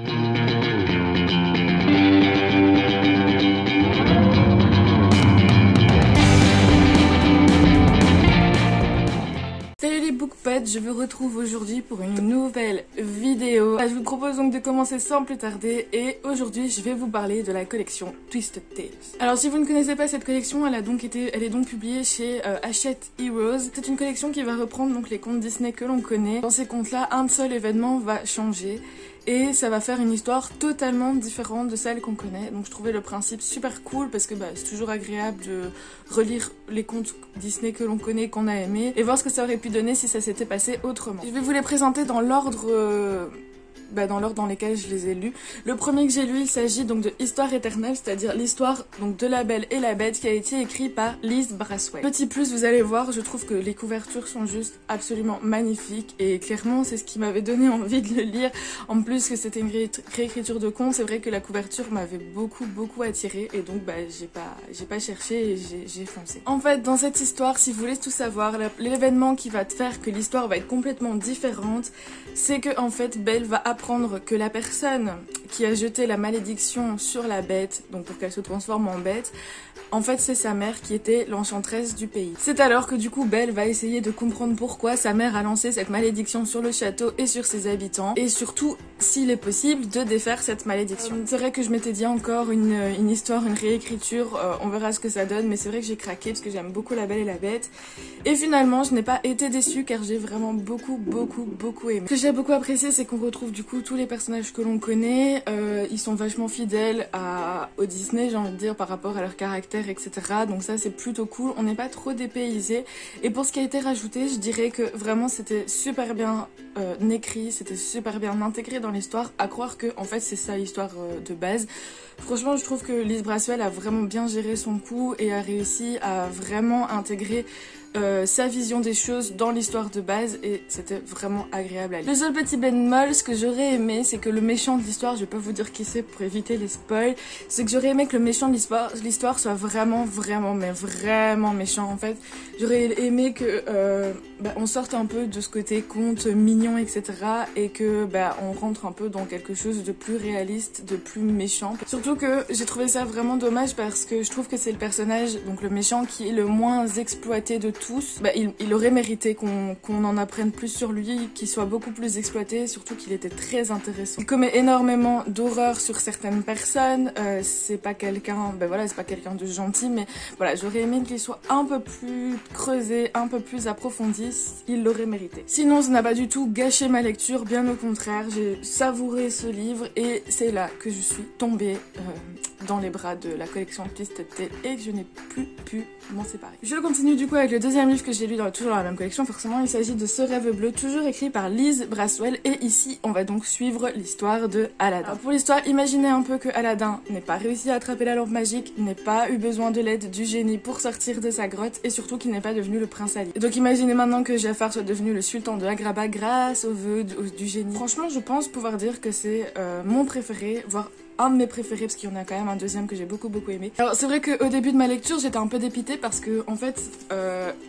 Salut les bookpods, je vous retrouve aujourd'hui pour une nouvelle vidéo. Je vous propose donc de commencer sans plus tarder et aujourd'hui je vais vous parler de la collection Twisted Tales. Alors si vous ne connaissez pas cette collection, elle est donc publiée chez Hachette Heroes. C'est une collection qui va reprendre donc les contes Disney que l'on connaît. Dans ces contes-là, un seul événement va changer. Et ça va faire une histoire totalement différente de celle qu'on connaît. Donc je trouvais le principe super cool parce que c'est toujours agréable de relire les contes Disney que l'on connaît, qu'on a aimé, et voir ce que ça aurait pu donner si ça s'était passé autrement. Je vais vous les présenter dans l'ordre dans lesquels je les ai lus. Le premier que j'ai lu, il s'agit donc de Histoire éternelle, c'est-à-dire l'histoire donc de La Belle et la Bête qui a été écrit par Liz Braswell. Petit plus, vous allez voir, je trouve que les couvertures sont juste absolument magnifiques et clairement c'est ce qui m'avait donné envie de le lire. En plus que c'était une réécriture de conte, c'est vrai que la couverture m'avait beaucoup attirée et donc j'ai pas cherché et j'ai foncé. En fait, dans cette histoire, si vous voulez tout savoir, l'événement qui va te faire que l'histoire va être complètement différente, c'est que en fait Belle va apprendre que la personne qui a jeté la malédiction sur la bête, donc pour qu'elle se transforme en bête, en fait c'est sa mère qui était l'enchanteresse du pays. C'est alors que du coup Belle va essayer de comprendre pourquoi sa mère a lancé cette malédiction sur le château et sur ses habitants, et surtout s'il est possible de défaire cette malédiction. C'est vrai que je m'étais dit encore une histoire, une réécriture, on verra ce que ça donne, mais c'est vrai que j'ai craqué parce que j'aime beaucoup La Belle et la Bête, et finalement je n'ai pas été déçue car j'ai vraiment beaucoup aimé. Ce que j'ai beaucoup apprécié, c'est qu'on retrouve du coup tous les personnages que l'on connaît, ils sont vachement fidèles au Disney, j'ai envie de dire, par rapport à leur caractère, etc. Donc ça c'est plutôt cool, on n'est pas trop dépaysé. Et pour ce qui a été rajouté, je dirais que vraiment c'était super bien écrit, c'était super bien intégré dans l'histoire, à croire que en fait c'est ça l'histoire de base. Franchement je trouve que Liz Braswell a vraiment bien géré son coup et a réussi à vraiment intégrer sa vision des choses dans l'histoire de base et c'était vraiment agréable à lire. Le seul petit bémol, ce que j'aurais aimé, c'est que le méchant de l'histoire, je vais pas vous dire qui c'est pour éviter les spoils, c'est que j'aurais aimé que le méchant de l'histoire soit vraiment méchant. En fait, j'aurais aimé que on sorte un peu de ce côté conte mignon, etc. et que on rentre un peu dans quelque chose de plus réaliste, de plus méchant. Surtout que j'ai trouvé ça vraiment dommage parce que je trouve que c'est le personnage, donc le méchant, qui est le moins exploité de tous. Il aurait mérité qu'on en apprenne plus sur lui, qu'il soit beaucoup plus exploité, surtout qu'il était très intéressant. Il commet énormément d'horreurs sur certaines personnes, c'est pas quelqu'un, c'est pas quelqu'un de gentil, mais voilà, j'aurais aimé qu'il soit un peu plus creusé, un peu plus approfondi, il l'aurait mérité. Sinon, ça n'a pas du tout gâché ma lecture, bien au contraire, j'ai savouré ce livre et c'est là que je suis tombée dans les bras de la collection Twisted Tales et que je n'ai plus pu m'en séparer. Je continue du coup avec le deuxième livre que j'ai lu toujours dans la même collection, forcément il s'agit de Ce rêve bleu, toujours écrit par Liz Braswell, et ici on va donc suivre l'histoire de Aladdin. Alors, pour l'histoire, imaginez un peu que Aladdin n'ait pas réussi à attraper la lampe magique, n'ait pas eu besoin de l'aide du génie pour sortir de sa grotte et surtout qu'il n'est pas devenu le prince Ali. Et donc imaginez maintenant que Jafar soit devenu le sultan de Agrabah grâce aux vœux du génie. Franchement je pense pouvoir dire que c'est mon préféré, voire un de mes préférés, parce qu'il y en a quand même un deuxième que j'ai beaucoup aimé. Alors c'est vrai qu'au début de ma lecture j'étais un peu dépitée parce que en fait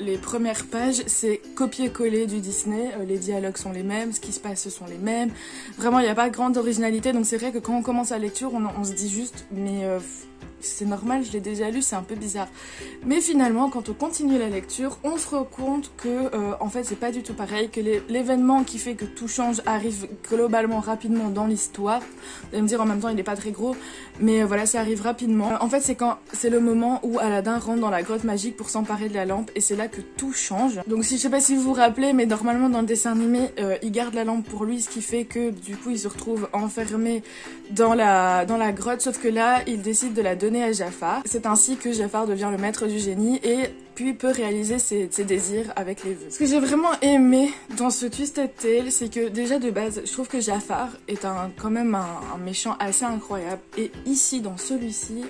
les premières pages c'est copier-coller du Disney, les dialogues sont les mêmes, ce qui se passe ce sont les mêmes, vraiment il n'y a pas grande originalité, donc c'est vrai que quand on commence la lecture on se dit juste mais c'est normal, je l'ai déjà lu, c'est un peu bizarre. Mais finalement, quand on continue la lecture, on se rend compte que en fait c'est pas du tout pareil, que l'événement qui fait que tout change arrive globalement rapidement dans l'histoire. Vous allez me dire en même temps il est pas très gros, mais voilà, ça arrive rapidement. En fait c'est le moment où Aladdin rentre dans la grotte magique pour s'emparer de la lampe et c'est là que tout change. Donc je sais pas si vous vous rappelez, mais normalement dans le dessin animé il garde la lampe pour lui, ce qui fait que du coup il se retrouve enfermé dans la grotte, sauf que là il décide de la donner à Jafar. C'est ainsi que Jafar devient le maître du génie et puis peut réaliser ses désirs avec les vœux. Ce que j'ai vraiment aimé dans ce Twisted Tale, c'est que déjà de base, je trouve que Jafar est quand même un méchant assez incroyable. Et ici, dans celui-ci,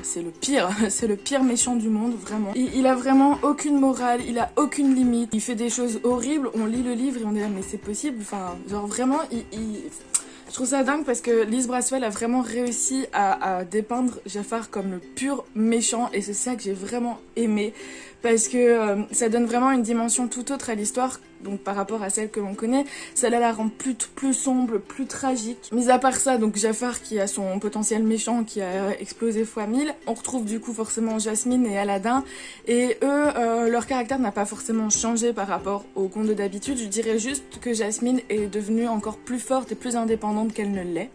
c'est le pire. C'est le pire méchant du monde, vraiment. Il a vraiment aucune morale, il a aucune limite. Il fait des choses horribles, on lit le livre et on est là, mais c'est possible. Enfin, genre vraiment, je trouve ça dingue parce que Liz Braswell a vraiment réussi à dépeindre Jafar comme le pur méchant et c'est ça que j'ai vraiment aimé parce que ça donne vraiment une dimension tout autre à l'histoire, donc par rapport à celle que l'on connaît. Celle-là la rend plus sombre, plus tragique. Mis à part ça, donc Jafar qui a son potentiel méchant qui a explosé fois 1000, on retrouve du coup forcément Jasmine et Aladdin, et eux, leur caractère n'a pas forcément changé par rapport au conte d'habitude. Je dirais juste que Jasmine est devenue encore plus forte et plus indépendante qu'elle ne l'est.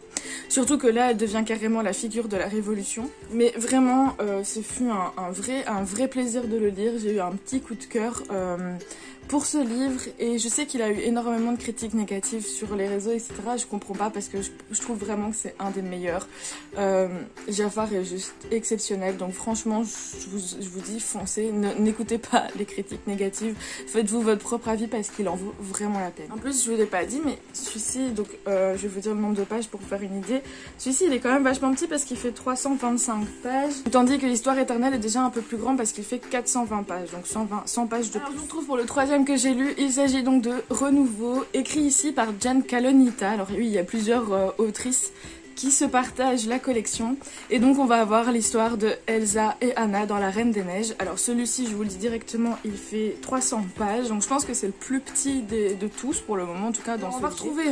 Surtout que là, elle devient carrément la figure de la révolution. Mais vraiment, ce fut un vrai plaisir de le lire. J'ai eu un petit coup de cœur pour ce livre, et je sais qu'il a eu énormément de critiques négatives sur les réseaux, etc. Je comprends pas, parce que je trouve vraiment que c'est un des meilleurs. Jafar est juste exceptionnel, donc franchement, je vous dis, foncez, n'écoutez pas les critiques négatives, faites-vous votre propre avis parce qu'il en vaut vraiment la peine. En plus, je vous l'ai pas dit, mais celui-ci, donc je vais vous dire le nombre de pages pour vous faire une idée. Celui-ci, il est quand même vachement petit parce qu'il fait 325 pages, tandis que l'histoire éternelle est déjà un peu plus grand parce qu'il fait 420 pages, donc 100 pages de plus. Alors, je vous retrouve pour le troisième que j'ai lu. Il s'agit donc de Renouveau, écrit ici par Jen Kalonita. Alors oui, il y a plusieurs autrices qui se partagent la collection, et donc on va avoir l'histoire de Elsa et Anna dans La Reine des Neiges. Alors celui-ci, je vous le dis directement, il fait 300 pages, donc je pense que c'est le plus petit de tous pour le moment, en tout cas dans ce. On va retrouver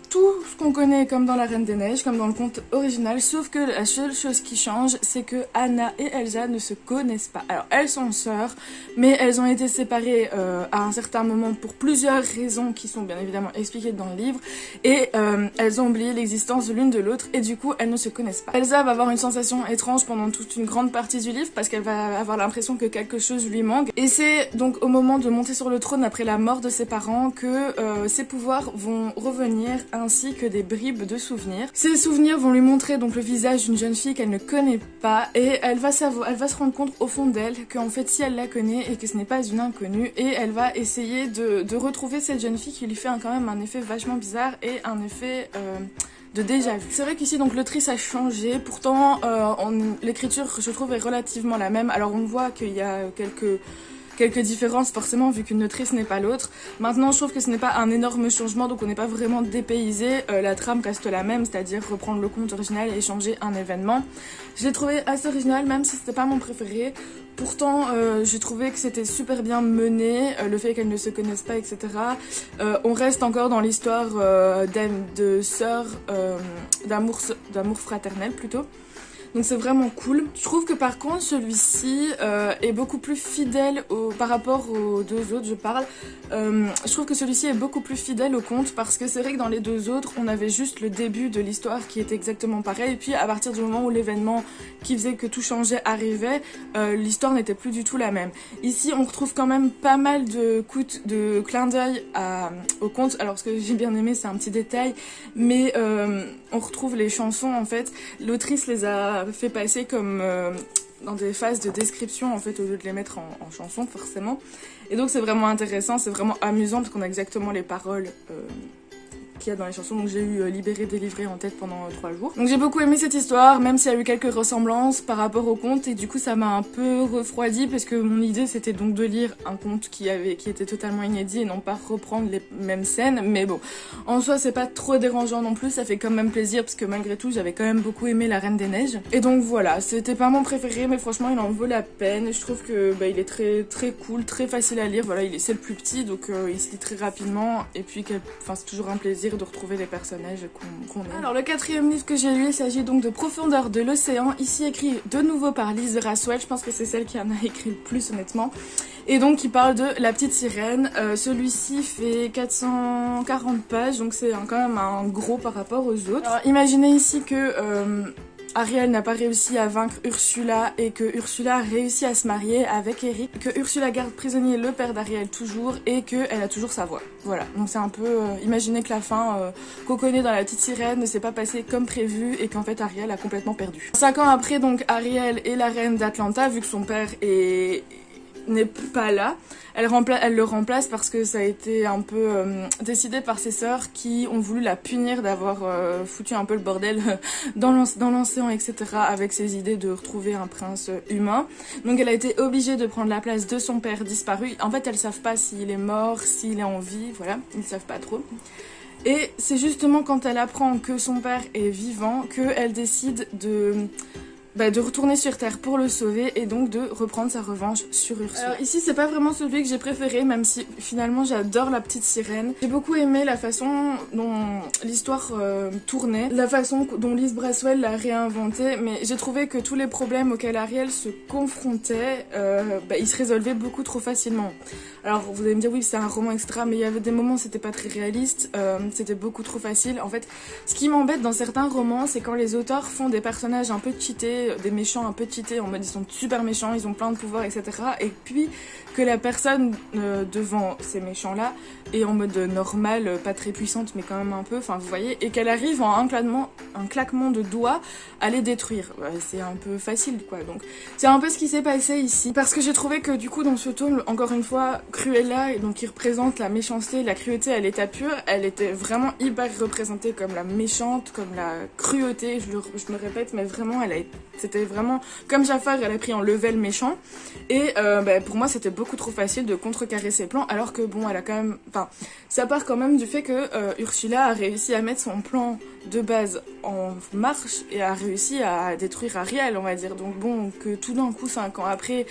tout ce qu'on connaît comme dans La Reine des Neiges, comme dans le conte original, sauf que la seule chose qui change, c'est que Anna et Elsa ne se connaissent pas. Alors elles sont sœurs, mais elles ont été séparées à un certain moment pour plusieurs raisons qui sont bien évidemment expliquées dans le livre, et elles ont oublié l'existence de l'une de l'autre, et du coup elles ne se connaissent pas. Elsa va avoir une sensation étrange pendant toute une grande partie du livre, parce qu'elle va avoir l'impression que quelque chose lui manque, et c'est donc au moment de monter sur le trône après la mort de ses parents que ses pouvoirs vont revenir, ainsi que des bribes de souvenirs. Ces souvenirs vont lui montrer donc le visage d'une jeune fille qu'elle ne connaît pas, et elle va se rendre compte au fond d'elle qu'en fait si elle la connaît et que ce n'est pas une inconnue, et elle va essayer de retrouver cette jeune fille qui lui fait quand même un effet vachement bizarre et un effet de déjà vu. C'est vrai qu'ici donc l'autrice a changé, pourtant l'écriture je trouve est relativement la même. Alors on voit qu'il y a quelques différences forcément vu qu'une autrice n'est pas l'autre. Maintenant je trouve que ce n'est pas un énorme changement, donc on n'est pas vraiment dépaysé, la trame reste la même, c'est-à-dire reprendre le conte original et changer un événement. Je l'ai trouvé assez original même si c'était pas mon préféré. Pourtant j'ai trouvé que c'était super bien mené, le fait qu'elles ne se connaissent pas, etc. On reste encore dans l'histoire de sœurs, d'amour fraternel plutôt. Donc c'est vraiment cool. Je trouve que par contre celui-ci est beaucoup plus fidèle par rapport aux deux autres, je parle. Je trouve que celui-ci est beaucoup plus fidèle au conte, parce que c'est vrai que dans les deux autres on avait juste le début de l'histoire qui était exactement pareil, et puis à partir du moment où l'événement qui faisait que tout changeait arrivait, l'histoire n'était plus du tout la même. Ici on retrouve quand même pas mal de clins d'œil au conte. Alors ce que j'ai bien aimé, c'est un petit détail, mais on retrouve les chansons en fait. L'autrice les a fait passer comme dans des phases de description en fait, au lieu de les mettre en chanson forcément, et donc c'est vraiment intéressant, c'est vraiment amusant parce qu'on a exactement les paroles qu'il y a dans les chansons. Donc j'ai eu Libéré, délivré en tête pendant 3 jours. Donc j'ai beaucoup aimé cette histoire, même s'il y a eu quelques ressemblances par rapport au conte, et du coup ça m'a un peu refroidi, parce que mon idée c'était donc de lire un conte qui était totalement inédit et non pas reprendre les mêmes scènes. Mais bon, en soi c'est pas trop dérangeant non plus, ça fait quand même plaisir, parce que malgré tout j'avais quand même beaucoup aimé La Reine des Neiges. Et donc voilà, c'était pas mon préféré, mais franchement il en vaut la peine. Je trouve que il est très cool, très facile à lire. Voilà, c'est le plus petit, donc il se lit très rapidement, et puis c'est toujours un plaisir de retrouver les personnages qu'on aime. Alors le quatrième livre que j'ai lu, il s'agit donc de Profondeur de l'océan, ici écrit de nouveau par Lise Rasswell. Je pense que c'est celle qui en a écrit le plus honnêtement, et donc qui parle de La Petite Sirène. Celui-ci fait 440 pages, donc c'est quand même un gros par rapport aux autres. Alors imaginez ici que Ariel n'a pas réussi à vaincre Ursula, et que Ursula a réussi à se marier avec Eric, que Ursula garde prisonnier le père d'Ariel toujours, et qu'elle a toujours sa voix. Voilà, donc c'est un peu... imaginez que la fin qu'on connaît dans La Petite Sirène ne s'est pas passée comme prévu, et qu'en fait Ariel a complètement perdu. 5 ans après, donc Ariel est la reine d'Atlanta, vu que son père n'est pas là. Elle le remplace parce que ça a été un peu décidé par ses sœurs qui ont voulu la punir d'avoir foutu un peu le bordel dans l'océan, etc. avec ses idées de retrouver un prince humain. Donc elle a été obligée de prendre la place de son père disparu. En fait elles savent pas s'il est mort, s'il est en vie, voilà, ils savent pas trop. Et c'est justement quand elle apprend que son père est vivant qu'elle décide de retourner sur Terre pour le sauver et donc de reprendre sa revanche sur Ursula. Alors ici c'est pas vraiment celui que j'ai préféré, même si finalement j'adore la petite sirène. J'ai beaucoup aimé la façon dont l'histoire tournait, la façon dont Liz Braswell l'a réinventé, mais j'ai trouvé que tous les problèmes auxquels Ariel se confrontait, ils se résolvaient beaucoup trop facilement. Alors vous allez me dire oui c'est un roman etc, mais il y avait des moments où c'était pas très réaliste, c'était beaucoup trop facile. En fait ce qui m'embête dans certains romans c'est quand les auteurs font des personnages un peu cheatés, des méchants un peu cheatés en mode ils sont super méchants, ils ont plein de pouvoirs etc, et puis que la personne devant ces méchants là est en mode normal, pas très puissante mais quand même un peu, enfin vous voyez, et qu'elle arrive en un claquement de doigts à les détruire. C'est un peu facile quoi, donc c'est un peu ce qui s'est passé ici, parce que j'ai trouvé que du coup dans ce tome, encore une fois, Cruella, donc qui représente la méchanceté, la cruauté à l'état pur, elle était vraiment hyper représentée comme la méchante, comme la cruauté, je me répète, mais vraiment c'était vraiment comme Jafar, elle a pris en level méchant, et pour moi c'était beaucoup trop facile de contrecarrer ses plans, alors que bon elle a quand même, enfin ça part quand même du fait que Ursula a réussi à mettre son plan de base en marche et a réussi à détruire Ariel, on va dire. Donc bon, que tout d'un coup 5 ans après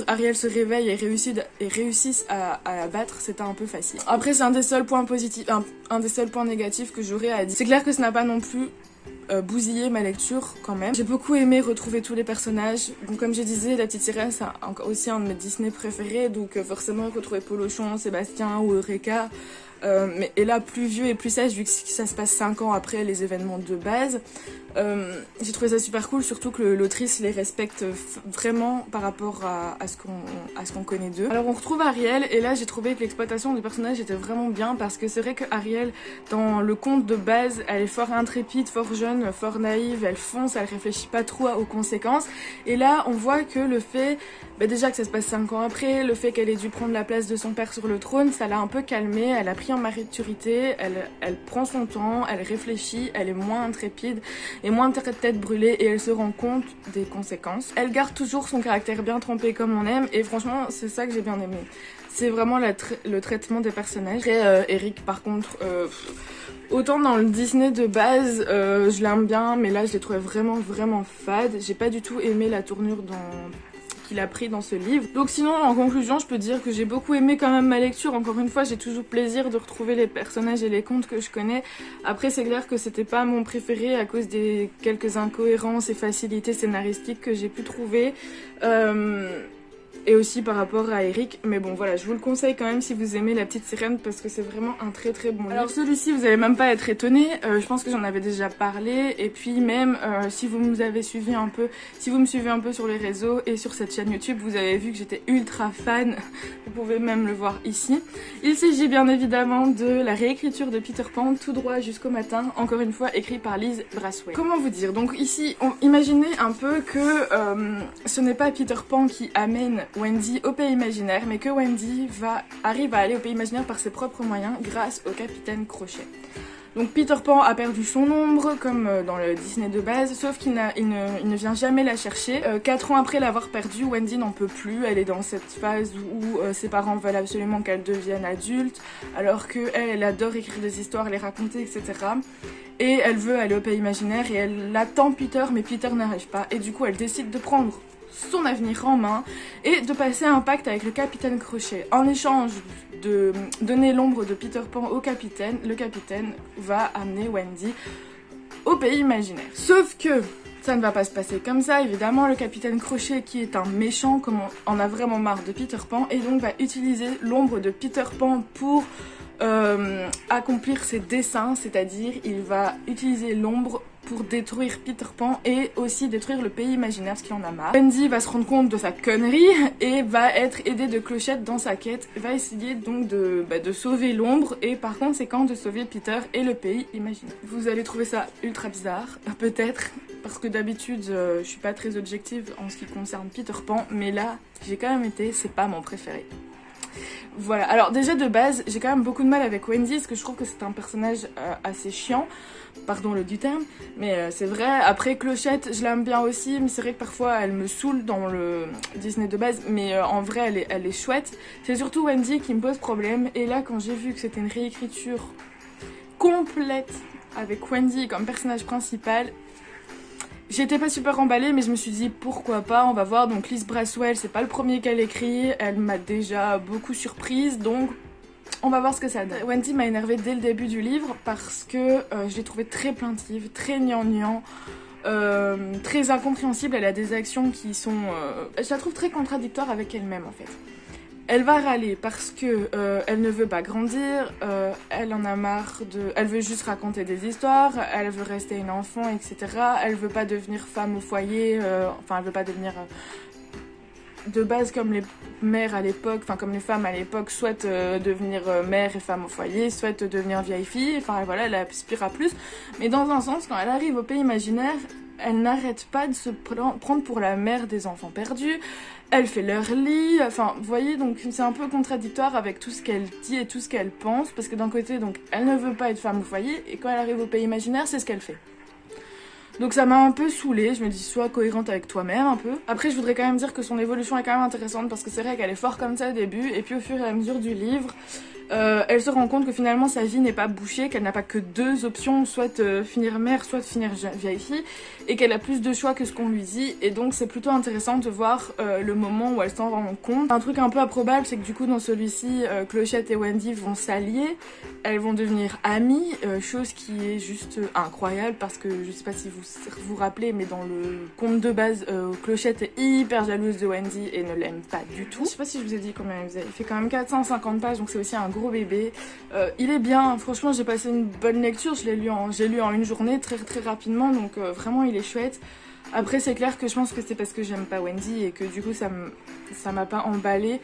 Ariel se réveille et réussisse à la battre, c'était un peu facile. Après c'est un des seuls points positifs, un des seuls points négatifs que j'aurais à dire. C'est clair que ça n'a pas non plus bousiller ma lecture quand même. J'ai beaucoup aimé retrouver tous les personnages. Donc comme je disais, la petite sirène c'est aussi un de mes Disney préférés, donc forcément retrouver Polochon, Sébastien ou Eureka. Et là plus vieux et plus sage vu que ça se passe 5 ans après les événements de base. J'ai trouvé ça super cool, surtout que l'autrice les respecte vraiment par rapport à ce qu'on connaît d'eux. Alors on retrouve Ariel, et là j'ai trouvé que l'exploitation du personnage était vraiment bien, parce que c'est vrai que Ariel dans le conte de base elle est fort intrépide, fort jeune, fort naïve, elle fonce, elle réfléchit pas trop aux conséquences, et là on voit que le fait déjà que ça se passe 5 ans après, le fait qu'elle ait dû prendre la place de son père sur le trône, ça l'a un peu calmée, elle a pris en maturité, elle prend son temps, elle réfléchit, elle est moins intrépide et moins de tête brûlée, et elle se rend compte des conséquences. Elle garde toujours son caractère bien trempé comme on aime, et franchement c'est ça que j'ai bien aimé. C'est vraiment le traitement des personnages. Et Eric par contre, autant dans le Disney de base je l'aime bien, mais là je l'ai trouvé vraiment fade. J'ai pas du tout aimé la tournure qu'il a pris dans ce livre. Donc sinon en conclusion je peux dire que j'ai beaucoup aimé quand même ma lecture. Encore une fois j'ai toujours plaisir de retrouver les personnages et les contes que je connais. Après c'est clair que c'était pas mon préféré à cause des quelques incohérences et facilités scénaristiques que j'ai pu trouver. Et aussi par rapport à Eric, mais bon voilà, je vous le conseille quand même si vous aimez La Petite Sirène, parce que c'est vraiment un très bon livre. Alors celui-ci vous allez même pas être étonné, je pense que j'en avais déjà parlé, et puis même si vous me suivez un peu sur les réseaux et sur cette chaîne YouTube, vous avez vu que j'étais ultra fan, vous pouvez même le voir ici. Il s'agit bien évidemment de la réécriture de Peter Pan, tout droit jusqu'au matin, encore une fois écrit par Liz Braswell. Comment vous dire, donc ici imaginez un peu que ce n'est pas Peter Pan qui amène Wendy au pays imaginaire, mais que Wendy arrive à aller au pays imaginaire par ses propres moyens grâce au capitaine Crochet. Donc Peter Pan a perdu son ombre comme dans le Disney de base, sauf qu'il ne vient jamais la chercher. 4 ans après l'avoir perdue, Wendy n'en peut plus, elle est dans cette phase où ses parents veulent absolument qu'elle devienne adulte, alors qu'elle adore écrire des histoires, les raconter, etc. Et elle veut aller au pays imaginaire et elle attend Peter, mais Peter n'arrive pas, et du coup elle décide de prendre son avenir en main et de passer un pacte avec le capitaine Crochet. En échange de donner l'ombre de Peter Pan au capitaine, le capitaine va amener Wendy au pays imaginaire. Sauf que ça ne va pas se passer comme ça, évidemment. Le capitaine Crochet, qui est un méchant, comme on en a vraiment marre de Peter Pan, et donc va utiliser l'ombre de Peter Pan pour accomplir ses desseins, c'est-à-dire il va utiliser l'ombre pour détruire Peter Pan et aussi détruire le pays imaginaire, parce qu'il en a marre. Wendy va se rendre compte de sa connerie et va être aidée de Clochette dans sa quête, va essayer donc de sauver l'ombre et par conséquent de sauver Peter et le pays imaginaire. Vous allez trouver ça ultra bizarre, peut-être, parce que d'habitude je suis pas très objective en ce qui concerne Peter Pan, mais là j'ai quand même été, c'est pas mon préféré. Voilà, alors déjà de base j'ai quand même beaucoup de mal avec Wendy parce que je trouve que c'est un personnage assez chiant, pardon le du terme, mais c'est vrai. Après Clochette je l'aime bien aussi, mais c'est vrai que parfois elle me saoule dans le Disney de base, mais en vrai elle est chouette. C'est surtout Wendy qui me pose problème, et là quand j'ai vu que c'était une réécriture complète avec Wendy comme personnage principal, J'étais pas super emballée, mais je me suis dit pourquoi pas, on va voir. Donc Liz Braswell, c'est pas le premier qu'elle écrit, elle m'a déjà beaucoup surprise, donc on va voir ce que ça donne. Wendy m'a énervée dès le début du livre parce que je l'ai trouvée très plaintive, très gnangnan, très incompréhensible. Elle a des actions qui sont... je la trouve très contradictoire avec elle-même en fait. Elle va râler parce que elle ne veut pas grandir, elle en a marre de... Elle veut juste raconter des histoires, elle veut rester une enfant, etc. Elle veut pas devenir femme au foyer, enfin elle veut pas devenir... de base comme les mères à l'époque, enfin comme les femmes à l'époque, soit devenir mère et femme au foyer, soit devenir vieille fille, enfin voilà, elle aspire à plus. Mais dans un sens, quand elle arrive au pays imaginaire, elle n'arrête pas de se prendre pour la mère des enfants perdus, elle fait leur lit, enfin vous voyez, donc c'est un peu contradictoire avec tout ce qu'elle dit et tout ce qu'elle pense, parce que d'un côté, donc elle ne veut pas être femme au foyer, et quand elle arrive au pays imaginaire, c'est ce qu'elle fait. Donc ça m'a un peu saoulée, je me dis sois cohérente avec toi-même un peu. Après je voudrais quand même dire que son évolution est quand même intéressante parce que c'est vrai qu'elle est forte comme ça au début et puis au fur et à mesure du livre, elle se rend compte que finalement sa vie n'est pas bouchée, qu'elle n'a pas que deux options, soit finir mère, soit finir vieille fille, et qu'elle a plus de choix que ce qu'on lui dit, et donc c'est plutôt intéressant de voir le moment où elle s'en rend compte. Un truc un peu improbable, c'est que du coup dans celui-ci, Clochette et Wendy vont s'allier, elles vont devenir amies, chose qui est juste incroyable parce que je sais pas si vous vous rappelez, mais dans le conte de base, Clochette est hyper jalouse de Wendy et ne l'aime pas du tout. Je sais pas si je vous ai dit combien il faisait, il fait quand même 450 pages, donc c'est aussi un gros bébé. Il est bien, franchement j'ai passé une bonne lecture, j'ai lu en une journée très rapidement, donc vraiment il est chouette. Après c'est clair que je pense que c'est parce que j'aime pas Wendy et que du coup ça m'a pas emballé.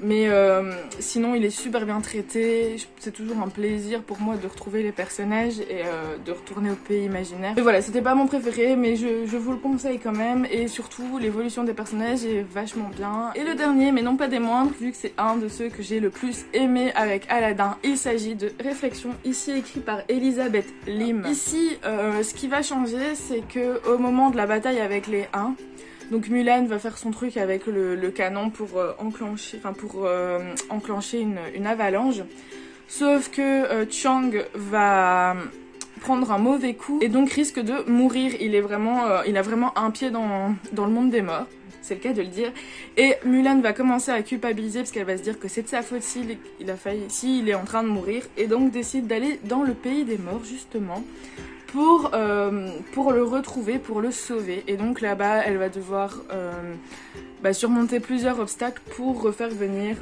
Mais sinon il est super bien traité, c'est toujours un plaisir pour moi de retrouver les personnages et de retourner au pays imaginaire. Et voilà, c'était pas mon préféré mais je vous le conseille quand même, et surtout l'évolution des personnages est vachement bien. Et le dernier, mais non pas des moindres, vu que c'est un de ceux que j'ai le plus aimé avec Aladdin, il s'agit de Réflexion, ici écrit par Elisabeth Lim. Ici, ce qui va changer, c'est que au moment de la bataille avec les 1, donc Mulan va faire son truc avec le canon pour enclencher une avalanche. Sauf que Chang va prendre un mauvais coup et donc risque de mourir. Il a vraiment un pied dans le monde des morts. C'est le cas de le dire. Et Mulan va commencer à culpabiliser parce qu'elle va se dire que c'est de sa faute s'il est en train de mourir. Et donc décide d'aller dans le pays des morts justement pour le retrouver, pour le sauver. Et donc là-bas, elle va devoir surmonter plusieurs obstacles pour refaire venir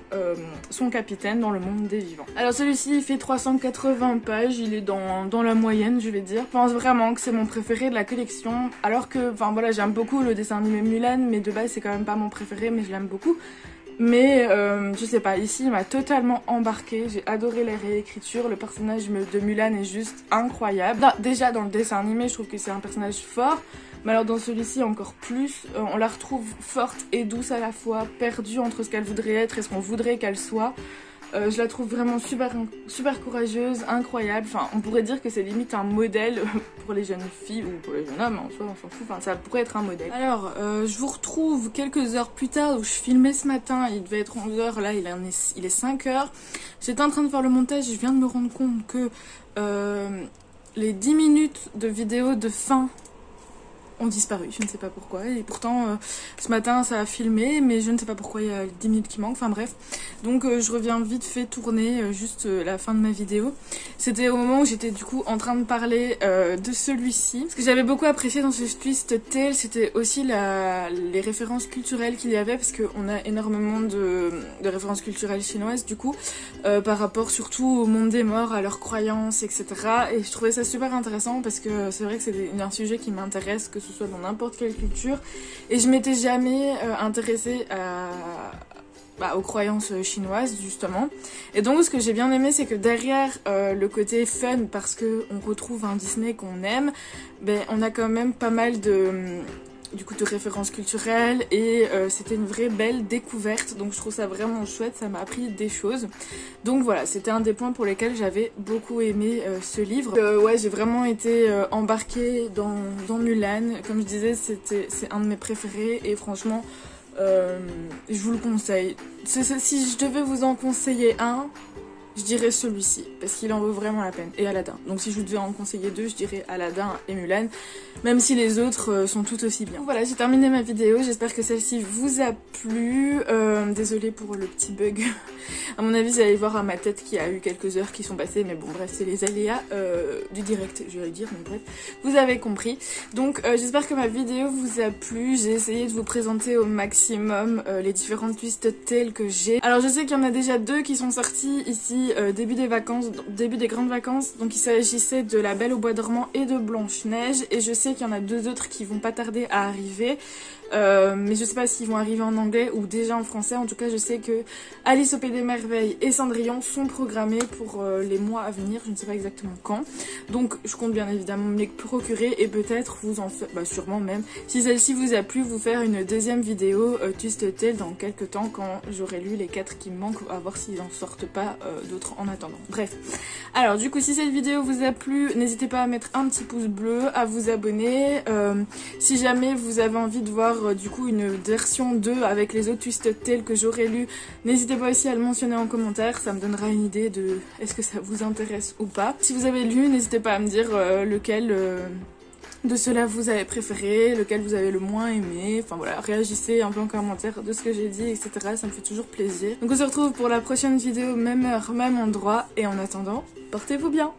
son capitaine dans le monde des vivants. Alors celui-ci, il fait 380 pages, il est dans la moyenne, je vais dire. Je pense vraiment que c'est mon préféré de la collection, alors que, enfin voilà, j'aime beaucoup le dessin animé Mulan, mais de base, c'est quand même pas mon préféré, mais je l'aime beaucoup. Mais je sais pas, ici il m'a totalement embarquée, j'ai adoré les réécritures, le personnage de Mulan est juste incroyable. Déjà dans le dessin animé je trouve que c'est un personnage fort, mais alors dans celui-ci encore plus, on la retrouve forte et douce à la fois, perdue entre ce qu'elle voudrait être et ce qu'on voudrait qu'elle soit. Je la trouve vraiment super courageuse, incroyable, enfin on pourrait dire que c'est limite un modèle pour les jeunes filles ou pour les jeunes hommes, en soi on s'en fout, enfin ça pourrait être un modèle. Alors je vous retrouve quelques heures plus tard où je filmais ce matin, il devait être 11h, là il est 5h. J'étais en train de faire le montage et je viens de me rendre compte que les 10 minutes de vidéo de fin ont disparu, je ne sais pas pourquoi, et pourtant ce matin ça a filmé, mais je ne sais pas pourquoi il y a 10 minutes qui manquent, enfin bref. Donc je reviens vite fait tourner juste la fin de ma vidéo. C'était au moment où j'étais du coup en train de parler de celui-ci. Ce que j'avais beaucoup apprécié dans ce Twist Tale, c'était aussi les références culturelles qu'il y avait, parce qu'on a énormément de références culturelles chinoises du coup, par rapport surtout au monde des morts, à leurs croyances, etc. Et je trouvais ça super intéressant parce que c'est vrai que c'est un sujet qui m'intéresse, que ce soit dans n'importe quelle culture, et je m'étais jamais intéressée aux croyances chinoises justement. Et donc ce que j'ai bien aimé, c'est que derrière le côté fun, parce que on retrouve un Disney qu'on aime, on a quand même pas mal de références culturelles, et c'était une vraie belle découverte, donc je trouve ça vraiment chouette, ça m'a appris des choses. Donc voilà, c'était un des points pour lesquels j'avais beaucoup aimé ce livre. Ouais, j'ai vraiment été embarquée dans Mulan, comme je disais, c'est un de mes préférés, et franchement je vous le conseille. Si je devais vous en conseiller un, je dirais celui-ci, parce qu'il en vaut vraiment la peine, et Aladdin. Donc si je devais en conseiller deux, je dirais Aladdin et Mulan, même si les autres sont tout aussi bien. Voilà, j'ai terminé ma vidéo, j'espère que celle-ci vous a plu. Désolée pour le petit bug. À mon avis, vous allez voir à ma tête qu'il y a eu quelques heures qui sont passées, mais bon bref, c'est les aléas du direct, je vais dire, mais bref, vous avez compris. Donc j'espère que ma vidéo vous a plu, j'ai essayé de vous présenter au maximum les différentes twists tales que j'ai. Alors je sais qu'il y en a déjà deux qui sont sortis ici début des vacances, début des grandes vacances, donc il s'agissait de La Belle au Bois dormant et de Blanche-Neige, et je sais qu'il y en a deux autres qui vont pas tarder à arriver. Mais je sais pas s'ils vont arriver en anglais ou déjà en français. En tout cas, je sais que Alice au Pays des Merveilles et Cendrillon sont programmés pour les mois à venir. Je ne sais pas exactement quand. Donc, je compte bien évidemment me les procurer et peut-être vous en faire, sûrement même, si celle-ci vous a plu, vous faire une deuxième vidéo Twist Tale dans quelques temps quand j'aurai lu les 4 qui me manquent, à voir s'ils en sortent pas d'autres en attendant. Bref. Alors, du coup, si cette vidéo vous a plu, n'hésitez pas à mettre un petit pouce bleu, à vous abonner. Si jamais vous avez envie de voir du coup une version 2 avec les autres Twist Tales que j'aurais lu, n'hésitez pas aussi à le mentionner en commentaire, ça me donnera une idée de est-ce que ça vous intéresse ou pas. Si vous avez lu, n'hésitez pas à me dire lequel de ceux-là vous avez préféré, lequel vous avez le moins aimé, enfin voilà, réagissez un peu en commentaire de ce que j'ai dit, etc. Ça me fait toujours plaisir. Donc on se retrouve pour la prochaine vidéo, même heure, même endroit, et en attendant, portez-vous bien.